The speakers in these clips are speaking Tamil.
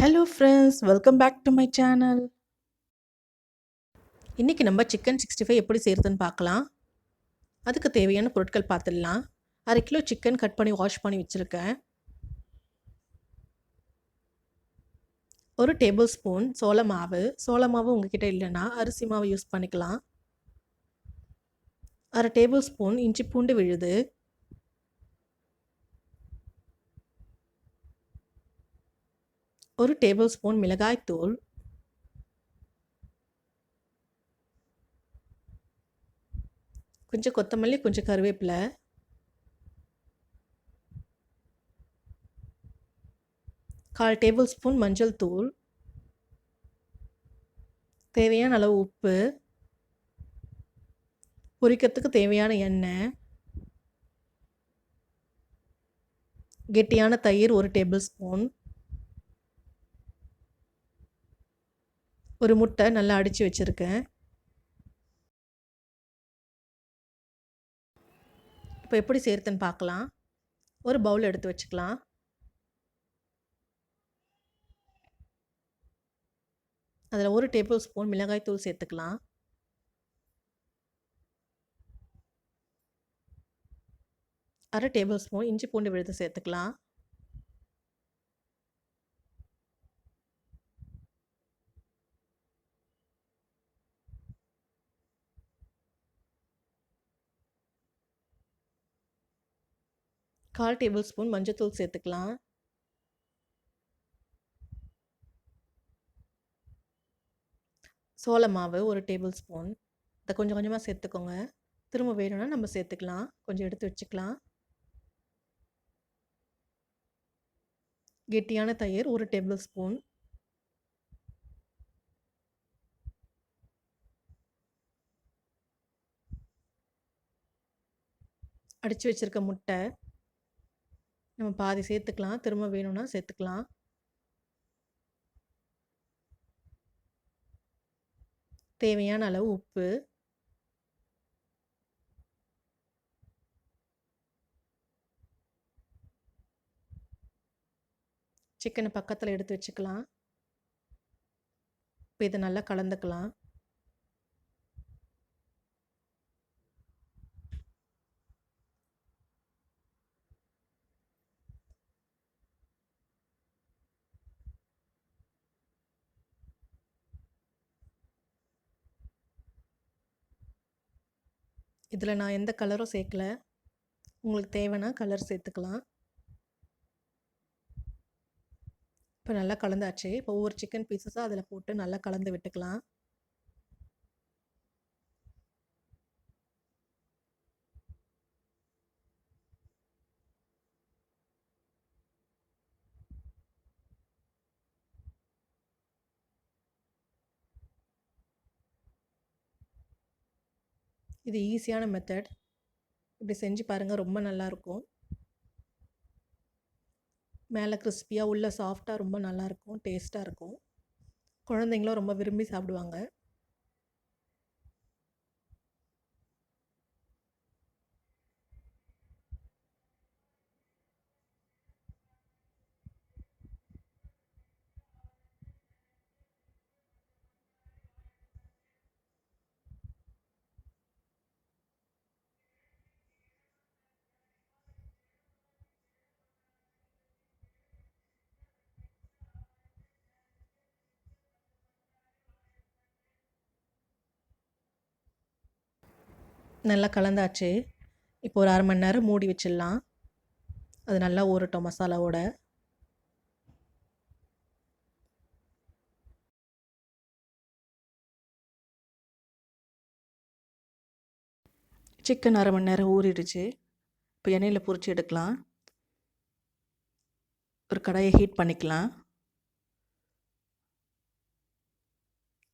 Hello friends, welcome back to my channel. இன்னைக்கு நம்ம சிக்கன் 65 எப்படி செய்யறதுன்னு பார்க்கலாம். அதுக்கு தேவையான பொருட்கள் பார்த்துடலாம். 1/2 கிலோ சிக்கன் கட் பண்ணி வாஷ் பண்ணி வச்சிருக்கேன். 1 டேபிள் ஸ்பூன் சோள மாவு உங்ககிட்ட இல்லைன்னா அரிசி மாவு யூஸ் பண்ணிக்கலாம். 1/2 டேபிள் ஸ்பூன் இஞ்சி பூண்டு விழுது, 1 டேபிள் ஸ்பூன் மிளகாய் தூள், கொஞ்சம் கொத்தமல்லி, கொஞ்சம் கருவேப்பிலை, 1/4 டேபிள் ஸ்பூன் மஞ்சள் தூள், தேவையான அளவு உப்பு, பொரிக்கிறதுக்கு தேவையான எண்ணெய், கெட்டியான தயிர் 1 டேபிள் ஸ்பூன், ஒரு முட்டை நல்லா அடித்து வச்சுருக்கேன். இப்போ எப்படி செய்கிறதுன்னு பார்க்கலாம். ஒரு பவுல் எடுத்து வச்சுக்கலாம். அதில் 1 டேபிள் ஸ்பூன் மிளகாய் தூள் சேர்த்துக்கலாம். அரை டேபிள் ஸ்பூன் இஞ்சி பூண்டு விழுது சேர்த்துக்கலாம். கால் டேபிள் ஸ்பூன் மஞ்சத்தூள் சேர்த்துக்கலாம். சோள மாவு 1 டேபிள் ஸ்பூன். இதை கொஞ்சம் கொஞ்சமாக சேர்த்துக்கோங்க. திரும்ப வேணும்னா நம்ம சேர்த்துக்கலாம். கொஞ்சம் எடுத்து வச்சுக்கலாம். கெட்டியான தயிர் 1 டேபிள் ஸ்பூன். அடித்து வச்சுருக்க முட்டை நம்ம பாதி சேர்த்துக்கலாம். திரும்ப வேணும்னா சேர்த்துக்கலாம். தேவையான அளவு உப்பு, சிக்கனை பக்கத்தில் எடுத்து வச்சுக்கலாம். இப்போ இதை நல்லா கலந்துக்கலாம். இதில் நான் எந்த கலரும் சேர்க்கல. உங்களுக்கு தேவைன்னா கலர் சேர்த்துக்கலாம். இப்போ நல்லா கலந்தாச்சு. இப்போ ஒவ்வொரு சிக்கன் பீசஸாக அதில் போட்டு நல்லா கலந்து விட்டுக்கலாம். இது ஈஸியான மெத்தட். இப்படி செஞ்சு பாருங்கள், ரொம்ப நல்லாயிருக்கும். மேலே கிறிஸ்பியாக உள்ள சாஃப்டாக ரொம்ப நல்லாயிருக்கும், டேஸ்ட்டாக இருக்கும். குழந்தைங்களும் ரொம்ப விரும்பி சாப்பிடுவாங்க. நல்லா கலந்தாச்சு. இப்போ ஒரு 1/2 மணி நேரம் மூடி வச்சிடலாம். அது நல்லா ஊறட்டும் மசாலாவோட. சிக்கன் 1/2 மணி நேரம் ஊறிடுச்சு. இப்போ எண்ணெயில் பொரிச்சு எடுக்கலாம். ஒரு கடாயை ஹீட் பண்ணிக்கலாம்.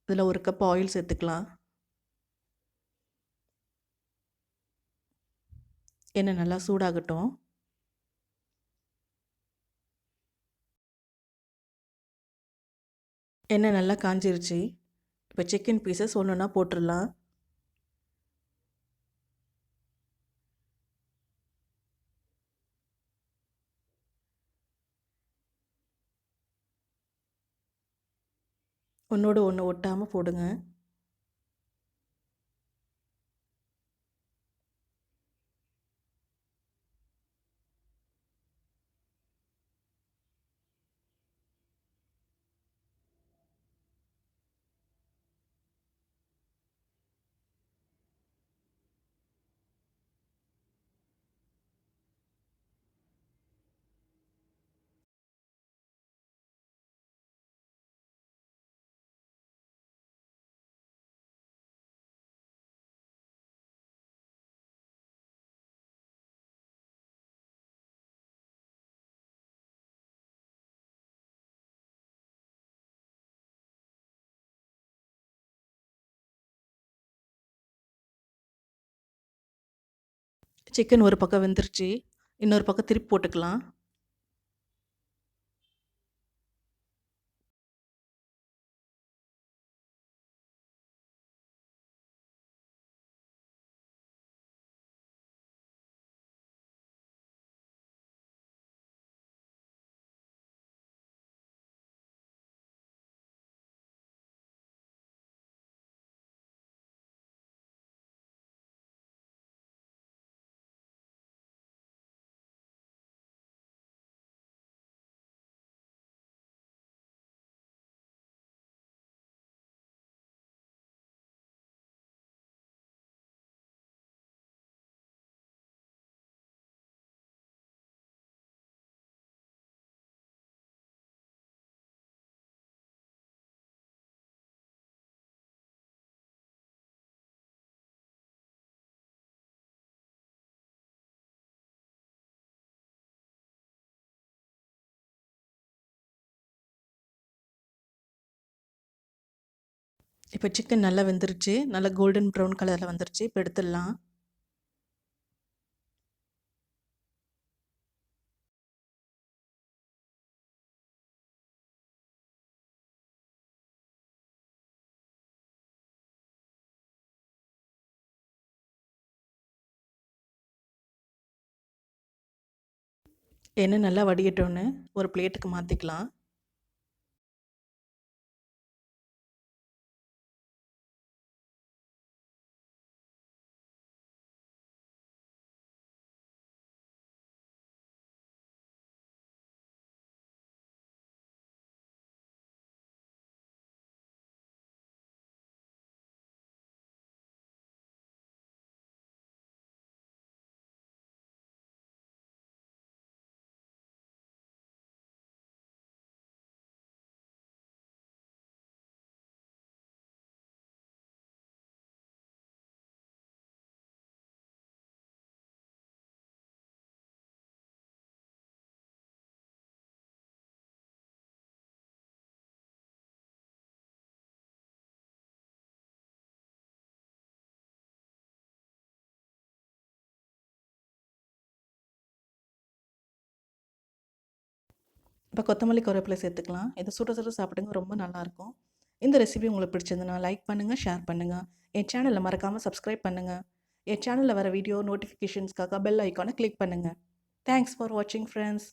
இதில் 1 கப் ஆயில் சேர்த்துக்கலாம். எண்ணெய் நல்லா சூடாகட்டும். எண்ணெய் நல்லா காஞ்சிருச்சு. இப்போ சிக்கன் பீசஸ் ஒன்றுன்னா போட்டுடலாம். ஒன்றோடு ஒன்று ஒட்டாமல் போடுங்க. சிக்கன் ஒரு பக்கம் வெந்துருச்சு. இன்னொரு பக்கம் திருப்பி போட்டுக்கலாம். இப்போ சிக்கன் நல்லா வெந்துருச்சு. நல்லா கோல்டன் ப்ரௌன் கலரில் வந்துருச்சு. இப்போ எடுத்துடலாம். எண்ணெய் நல்லா வடிகட்டோன்னு ஒரு பிளேட்டுக்கு மாற்றிக்கலாம். இப்போ கொத்தமல்லி கருவேப்பிலை சேர்த்துக்கலாம். இதை சுட சுட சாப்பிடுங்க, ரொம்ப நல்லாயிருக்கும். இந்த ரெசிபி உங்களுக்கு பிடிச்சிருந்ததுன்னா லைக் பண்ணுங்கள், ஷேர் பண்ணுங்கள். என் சேனலை மறக்காமல் சப்ஸ்கிரைப் பண்ணுங்கள். என் சேனலில் வர வீடியோ நோட்டிஃபிகேஷன்ஸ்க்காக பெல் ஐக்கானை கிளிக் பண்ணுங்கள். தேங்க்ஸ் ஃபார் வாட்சிங் ஃப்ரெண்ட்ஸ்.